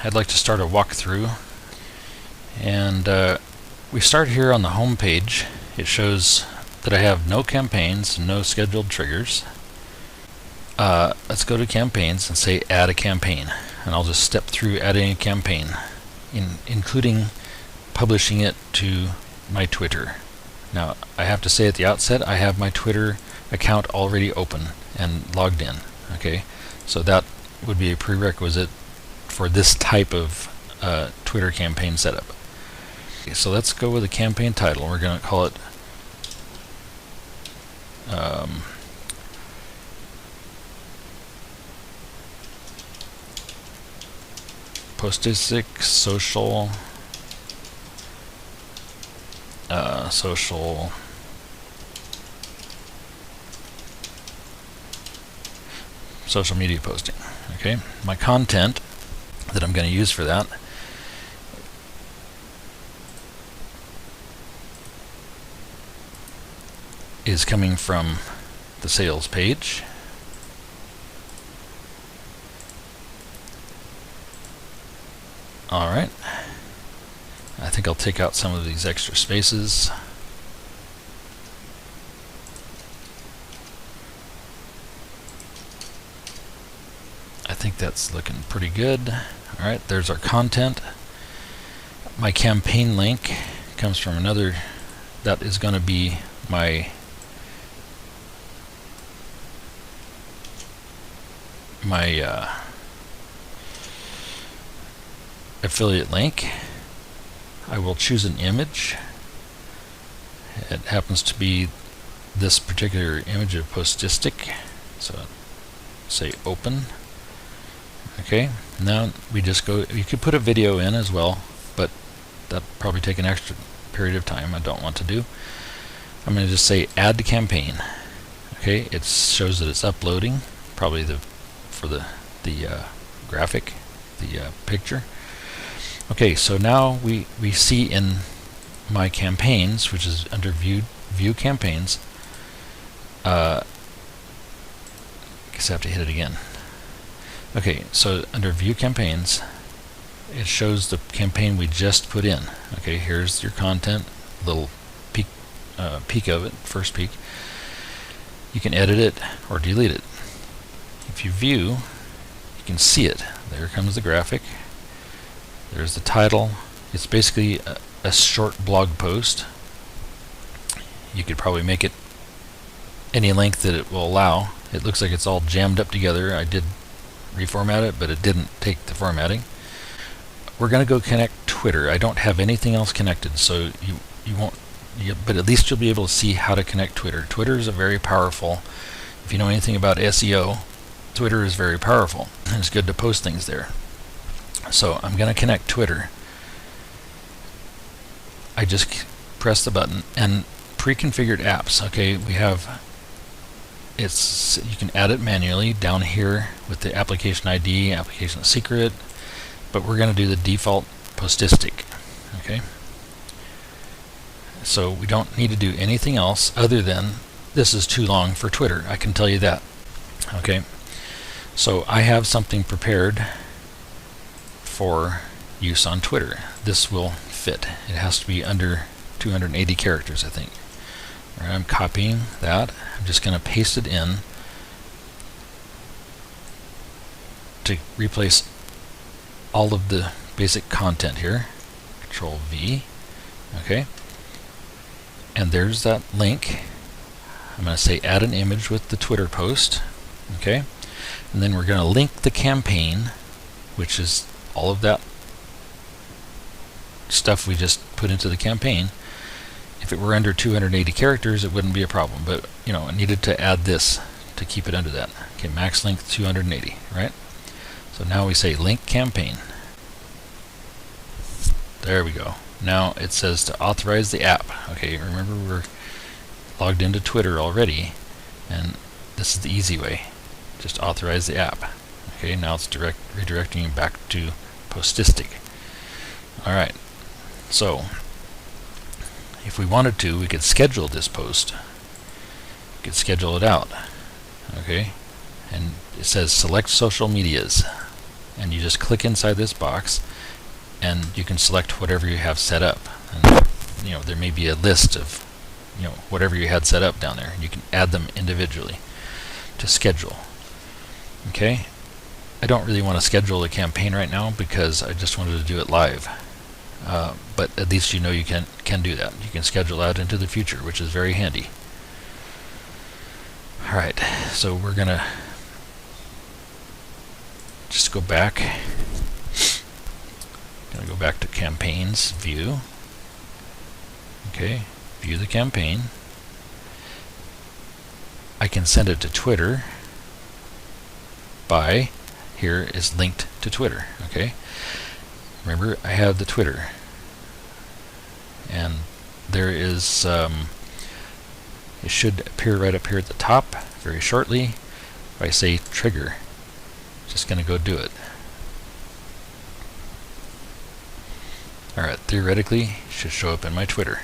I'd like to start a walkthrough, and we start here on the home page. It shows that I have no campaigns, no scheduled triggers. Let's go to campaigns and say add a campaign, and I'll just step through adding a campaign, including publishing it to my Twitter. Now I have to say at the outset I have my Twitter account already open and logged in. Okay, so that would be a prerequisite for this type of Twitter campaign setup. Okay, so let's go with a campaign title. We're going to call it Postistic social social media posting. Okay, my content that I'm going to use for that is coming from the sales page. Alright, I think I'll take out some of these extra spaces. I think that's looking pretty good. Alright, there's our content. My campaign link comes from another, that is going to be my affiliate link. I will choose an image. It happens to be this particular image of Postistic, so say open. Okay, now we just go, you could put a video in as well, but that'd probably take an extra period of time I don't want to do. I'm going to just say add to campaign. Okay, it shows that it's uploading, probably for the graphic, the picture. Okay, so now we see in my campaigns, which is under view campaigns, I guess I have to hit it again. Okay, so under view campaigns, it shows the campaign we just put in. Okay, here's your content, little peek of it, first peek. You can edit it or delete it. If you view, you can see it. There comes the graphic. There's the title. It's basically a short blog post. You could probably make it any length that it will allow. It looks like it's all jammed up together. I did reformat it, but it didn't take the formatting. We're going to go connect Twitter. I don't have anything else connected, so you won't, but at least you'll be able to see how to connect Twitter. Twitter is a very powerful, if you know anything about SEO, Twitter is very powerful, and it's good to post things there. So I'm going to connect Twitter. I just press the button, and pre-configured apps. Okay, we have, you can add it manually down here with the application ID, application secret, but we're going to do the default Postistic. Okay, so we don't need to do anything else other than this is too long for Twitter. I can tell you that. Okay, so I have something prepared for use on Twitter. This will fit. It has to be under 280 characters, I think. All right, I'm copying that. I'm just going to paste it in to replace all of the basic content here. Control V. Okay, and there's that link. I'm going to say add an image with the Twitter post. Okay, and then we're going to link the campaign, which is all of that stuff we just put into the campaign. If it were under 280 characters, it wouldn't be a problem, but you know, I needed to add this to keep it under that. Okay, max length 280, right? So now we say link campaign. There we go. Now it says to authorize the app. Okay, remember we're logged into Twitter already, and this is the easy way. Just authorize the app. Okay, now it's redirecting you back to Postistic. Alright, so if we wanted to, we could schedule this post. We could schedule it out. Okay, and it says select social medias. and you just click inside this box, and you can select whatever you have set up. And there may be a list of whatever you had set up down there. You can add them individually to schedule. Okay, I don't really want to schedule a campaign right now because I just wanted to do it live. But at least you can do that. You can schedule out into the future, which is very handy. Alright, so we're gonna just go back. Gonna go back to campaigns, view. Okay, view the campaign. I can send it to Twitter by, here is linked to Twitter. Okay, remember I have the Twitter, and there is it should appear right up here at the top very shortly. If I say trigger, just gonna go do it. Alright, theoretically it should show up in my Twitter.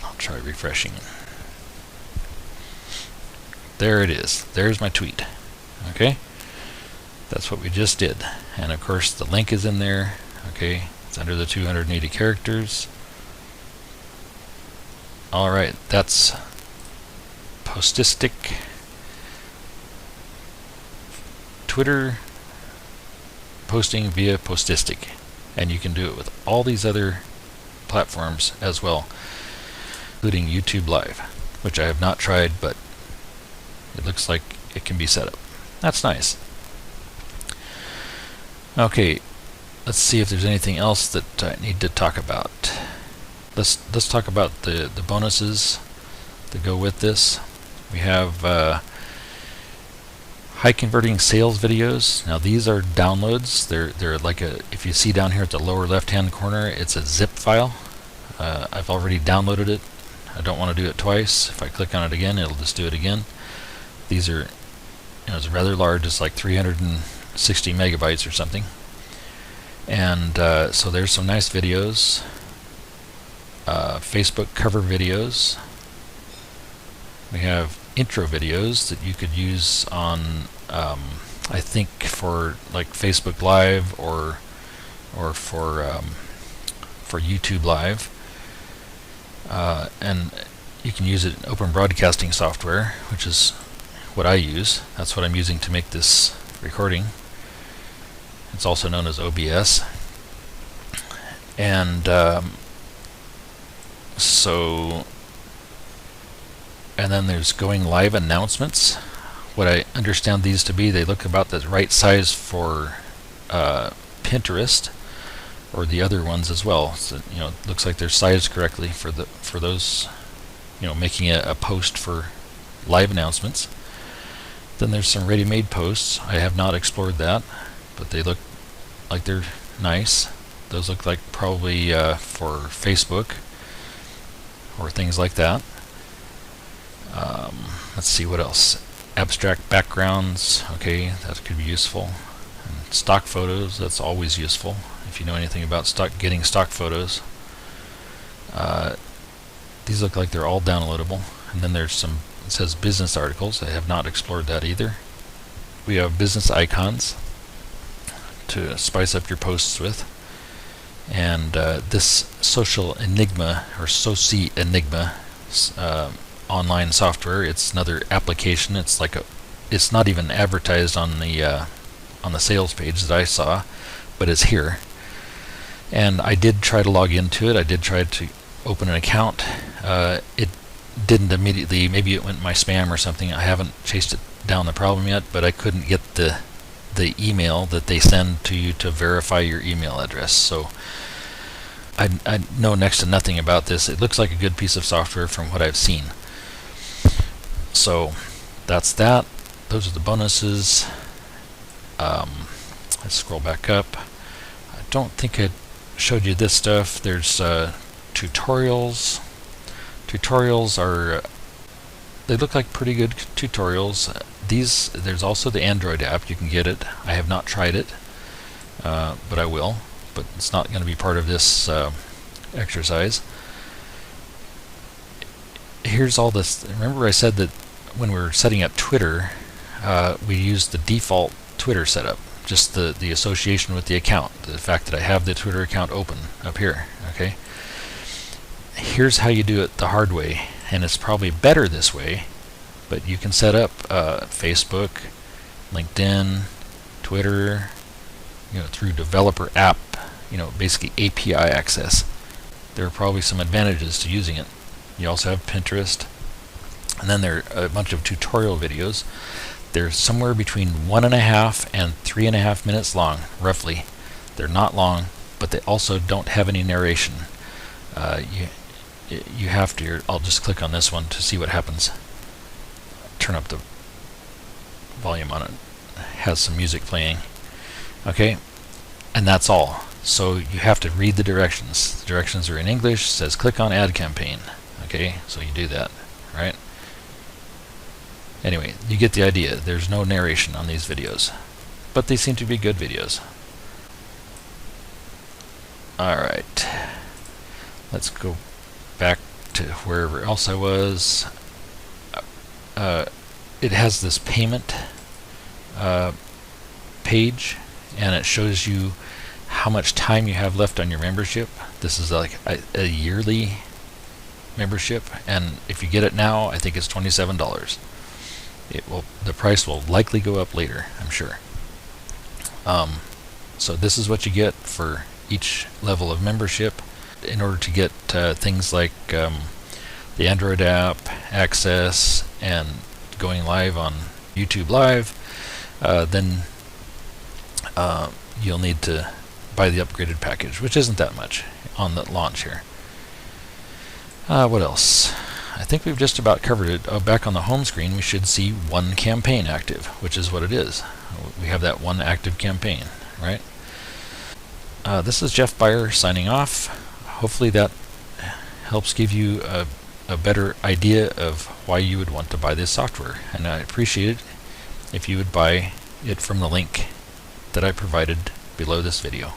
I'll try refreshing. There it is. There's my tweet. Okay, that's what we just did, and of course the link is in there. Okay, it's under the 280 characters. Alright, that's Postistic Twitter posting via Postistic, and you can do it with all these other platforms as well, including YouTube Live, which I have not tried, but it looks like it can be set up. That's nice. Okay, let's see if there's anything else that I need to talk about. Let's talk about the bonuses that go with this. We have high converting sales videos. Now these are downloads. They're like if you see down here at the lower left hand corner, it's a zip file. I've already downloaded it. I don't want to do it twice. If I click on it again, it'll just do it again. These are, it's rather large. It's like 360 megabytes or something. And so there's some nice videos. Facebook cover videos. We have intro videos that you could use on, I think, for like Facebook Live or for YouTube Live, and you can use it in open broadcasting software, which is what I use. That's what I'm using to make this recording. It's also known as OBS. And and then there's going live announcements. What I understand these to be, they look about the right size for Pinterest or the other ones as well. So it looks like they're sized correctly for those making a post for live announcements. Then there's some ready-made posts. I have not explored that, but they look like they're nice. Those look like probably for Facebook or things like that. Let's see what else. Abstract backgrounds, okay, that could be useful. And stock photos, that's always useful if you know anything about getting stock photos. These look like they're all downloadable. And then there's some, it says business articles. I have not explored that either. We have business icons to spice up your posts with. And this social ENIGMA or Soci ENIGMA online software, it's another application. It's like it's not even advertised on the sales page that I saw, but it's here. And I did try to log into it. I did try to open an account. It didn't immediately. Maybe it went in my spam or something. I haven't chased it down the problem yet, but I couldn't get the email that they send to you to verify your email address. So I know next to nothing about this. It looks like a good piece of software from what I've seen. So that's that. Those are the bonuses. Let's scroll back up. I don't think I showed you this stuff. There's tutorials. Tutorials are they look like pretty good tutorials. There's also the Android app. You can get it. I have not tried it, but I will. But it's not going to be part of this exercise. here's all this. Remember I said that when we were setting up Twitter, we used the default Twitter setup, just the association with the account, the fact that I have the Twitter account open up here. Okay. Here's how you do it the hard way, and it's probably better this way, but you can set up Facebook, LinkedIn, Twitter, through developer app, basically API access. There are probably some advantages to using it. You also have Pinterest, and then there are a bunch of tutorial videos. They're somewhere between 1.5 and 3.5 minutes long, roughly. They're not long, but they also don't have any narration. You have to. I'll just click on this one to see what happens. Turn up the volume on it. It has some music playing. Okay, and that's all. So you have to read the directions. The directions are in English. It says click on Add Campaign. Okay, so you do that, right? Anyway, you get the idea. There's no narration on these videos, but they seem to be good videos. Alright, let's go back to wherever else I was. It has this payment page, and it shows you how much time you have left on your membership. This is like a yearly membership, and if you get it now, I think it's $27. The price will likely go up later, I'm sure. So this is what you get for each level of membership. In order to get things like the Android app, access, and going live on YouTube Live, then you'll need to buy the upgraded package, which isn't that much on the launch here. What else? I think we've just about covered it. Back on the home screen, we should see one campaign active, which is what it is. We have that one active campaign, right? This is Jeff Beyer signing off. Hopefully that helps give you a better idea of why you would want to buy this software, and I appreciate it if you would buy it from the link that I provided below this video.